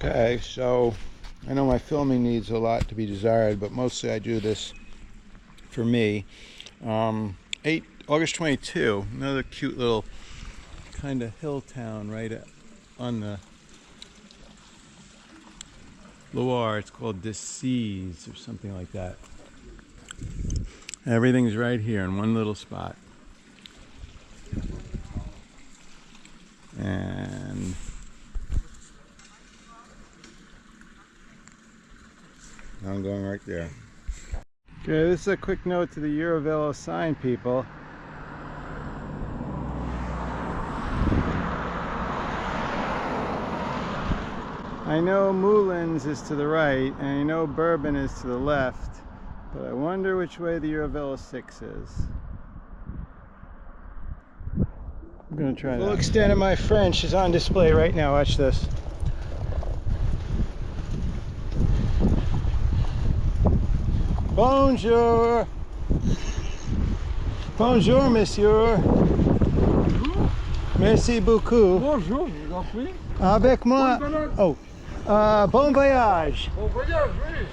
Okay, so I know my filming needs a lot to be desired, but mostly I do this for me. August 22, another cute little kind of hill town right on the Loire. It's called Decize or something like that. Everything's right here in one little spot. And I'm going right there. Okay, this is a quick note to the Eurovelo sign people. I know Moulins is to the right, and I know Bourbon is to the left, but I wonder which way the Eurovelo 6 is. I'm gonna try that. Full extent of my French is on display right now. Watch this. Bonjour. Bonjour, monsieur. Bonjour. Merci beaucoup. Bonjour, je vous en prie. Avec moi. Oh. Bon voyage. Bon voyage, oui.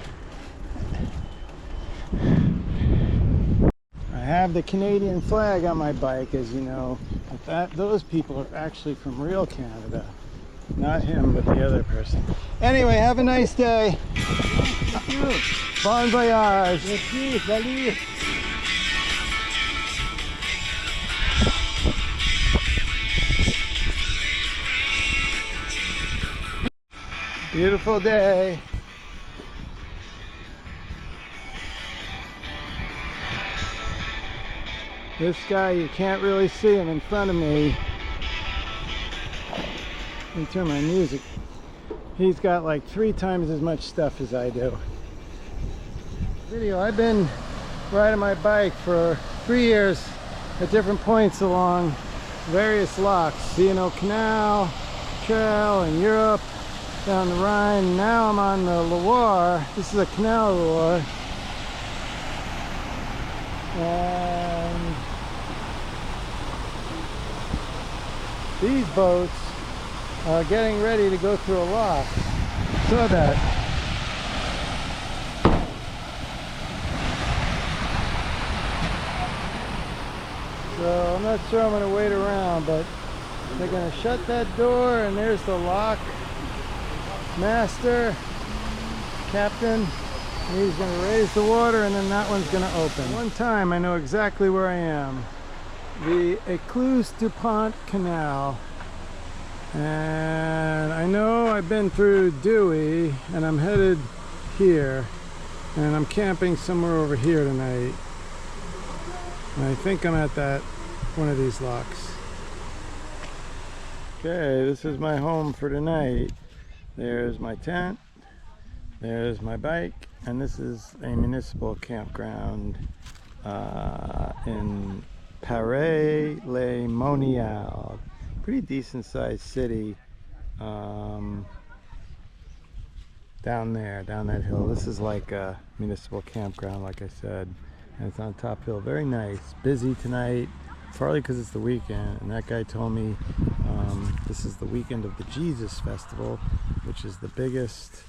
I have the Canadian flag on my bike, as you know. But those people are actually from real Canada. Not him, but the other person. Anyway, have a nice day. Thank you. Bon voyage. Merci, salut. Beautiful day. This guy, you can't really see him in front of me. Let me turn my music. He's got like 3 times as much stuff as I do. I've been riding my bike for 3 years at different points along various locks. C&O Canal, Trail in Europe, down the Rhine. Now I'm on the Loire. This is a canal Loire. And these boats are getting ready to go through a lock. Saw that. So I'm not sure I'm going to wait around, but they're going to shut that door, and there's the lock master, captain. He's going to raise the water, and then that one's going to open. One time I know exactly where I am. The Écluse du Pont Canal. And I know I've been through Dewey, and I'm headed here. And I'm camping somewhere over here tonight. And I think I'm at one of these locks. Okay, this is my home for tonight. There's my tent, there's my bike, and this is a municipal campground in Paray-le-Monial. Pretty decent sized city down there, down that hill. This is like a municipal campground, like I said, and it's on top hill. Very nice. Busy tonight, partly because it's the weekend, and that guy told me this is the weekend of the Jesus Festival, which is the biggest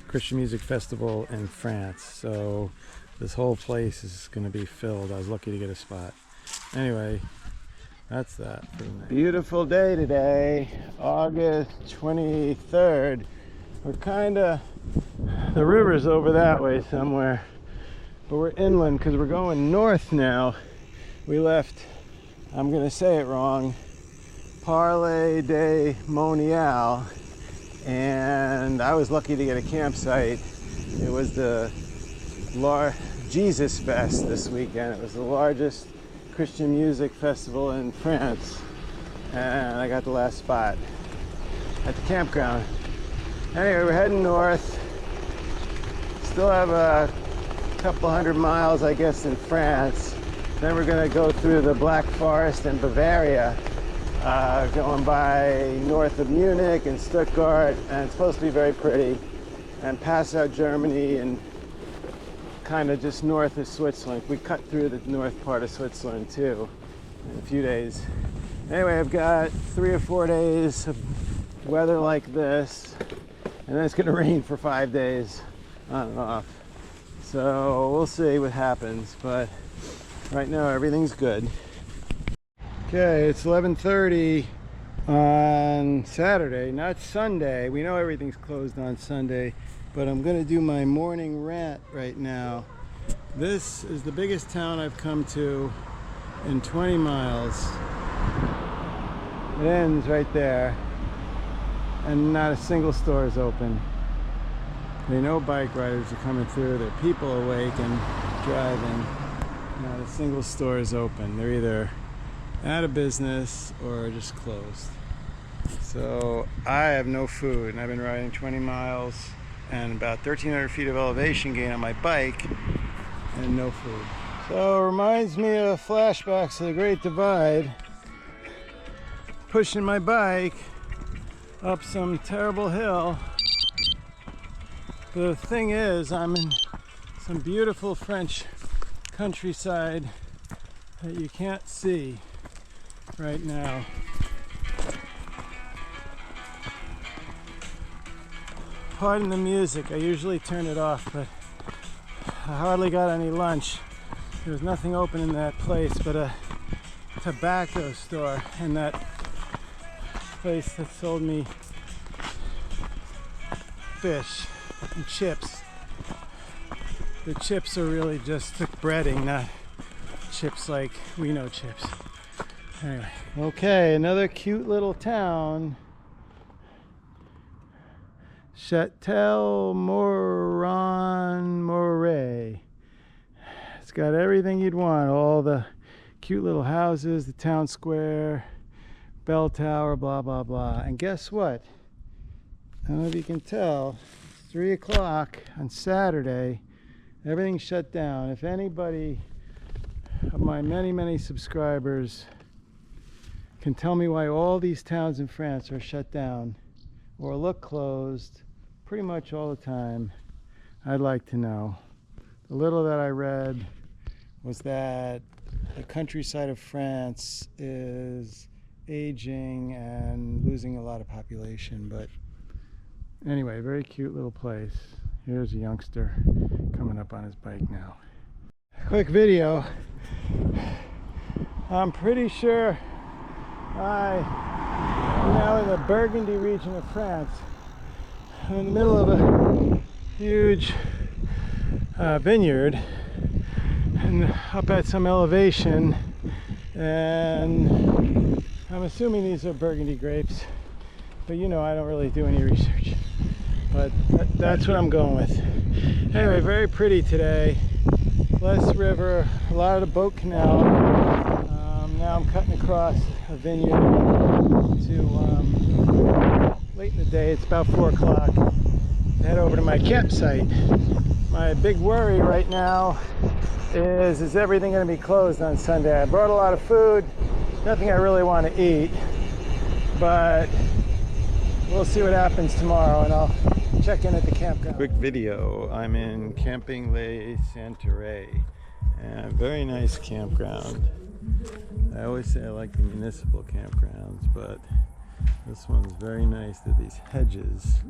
Christian music festival in France. So this whole place is going to be filled. I was lucky to get a spot. Anyway, that's that for tonight. Beautiful day today, August 23rd. We're kind of, the river's over that way somewhere, but we're inland because we're going north now. We left, I'm going to say it wrong, Paray-le-Monial, and I was lucky to get a campsite. It was the Jesus Fest this weekend. It was the largest Christian music festival in France, and I got the last spot at the campground. Anyway, we're heading north. Still have a couple hundred miles, I guess, in France. Then we're going to go through the Black Forest in Bavaria, going by north of Munich and Stuttgart, and it's supposed to be very pretty, and pass out Germany and kind of just north of Switzerland. We cut through the north part of Switzerland too in a few days. Anyway, I've got 3 or 4 days of weather like this, and then it's going to rain for 5 days on and off. So we'll see what happens, but right now everything's good. Okay, it's 11:30 on Saturday, not Sunday. We know everything's closed on Sunday, but I'm going to do my morning rant right now. This is the biggest town I've come to in 20 miles. It ends right there, and not a single store is open. There are no bike riders are coming through. There are people awake and driving. Not a single store is open. They're either out of business or just closed. So I have no food, and I've been riding 20 miles and about 1,300 feet of elevation gain on my bike and no food. So it reminds me of flashbacks of the Great Divide, pushing my bike up some terrible hill. The thing is, I'm in some beautiful French countryside that you can't see right now. Pardon the music, I usually turn it off, but I hardly got any lunch. There was nothing open in that place but a tobacco store and that place that sold me fish and chips. The chips are really just breading, not chips like we know chips. Anyway, okay, another cute little town. Châtel-Moron-Moret. It's got everything you'd want, all the cute little houses, the town square, bell tower, blah, blah, blah. And guess what? I don't know if you can tell, it's 3 o'clock on Saturday. Everything's shut down. If anybody of my many, many subscribers can tell me why all these towns in France are shut down or look closed pretty much all the time, I'd like to know. The little that I read was that the countryside of France is aging and losing a lot of population. But anyway, very cute little place. Here's a youngster coming up on his bike now. Quick video. I'm pretty sure I'm now in the Burgundy region of France. I'm in the middle of a huge vineyard and up at some elevation, and I'm assuming these are Burgundy grapes, but you know I don't really do any research, but that's what I'm going with. Anyway, very pretty today. Less river, a lot of the boat canal. Now I'm cutting across a vineyard to late in the day. It's about 4 o'clock. Head over to my campsite. My big worry right now is everything going to be closed on Sunday? I brought a lot of food, nothing I really want to eat, but we'll see what happens tomorrow, and I'll check in at the campground. Quick video. I'm in Camping Les Santerre, and very nice campground. I always say I like the municipal campgrounds, but this one's very nice. There are these hedges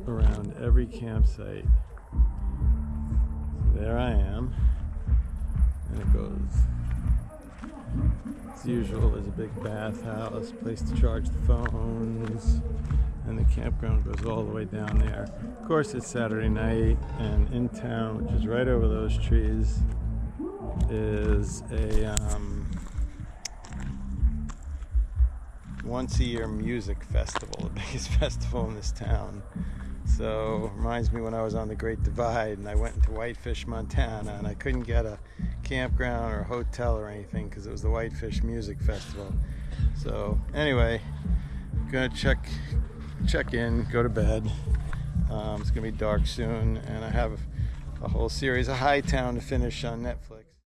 around every campsite. So there I am, and it goes, as usual, there's a big bathhouse, place to charge the phones, and the campground goes all the way down there. Of course, it's Saturday night, and in town, which is right over those trees, is a once-a-year music festival, the biggest festival in this town. So reminds me when I was on the Great Divide and I went into Whitefish, Montana, and I couldn't get a campground or a hotel or anything because it was the Whitefish Music Festival. So anyway, I'm gonna check in, go to bed. It's gonna be dark soon, and I have a whole series of Hightown to finish on Netflix.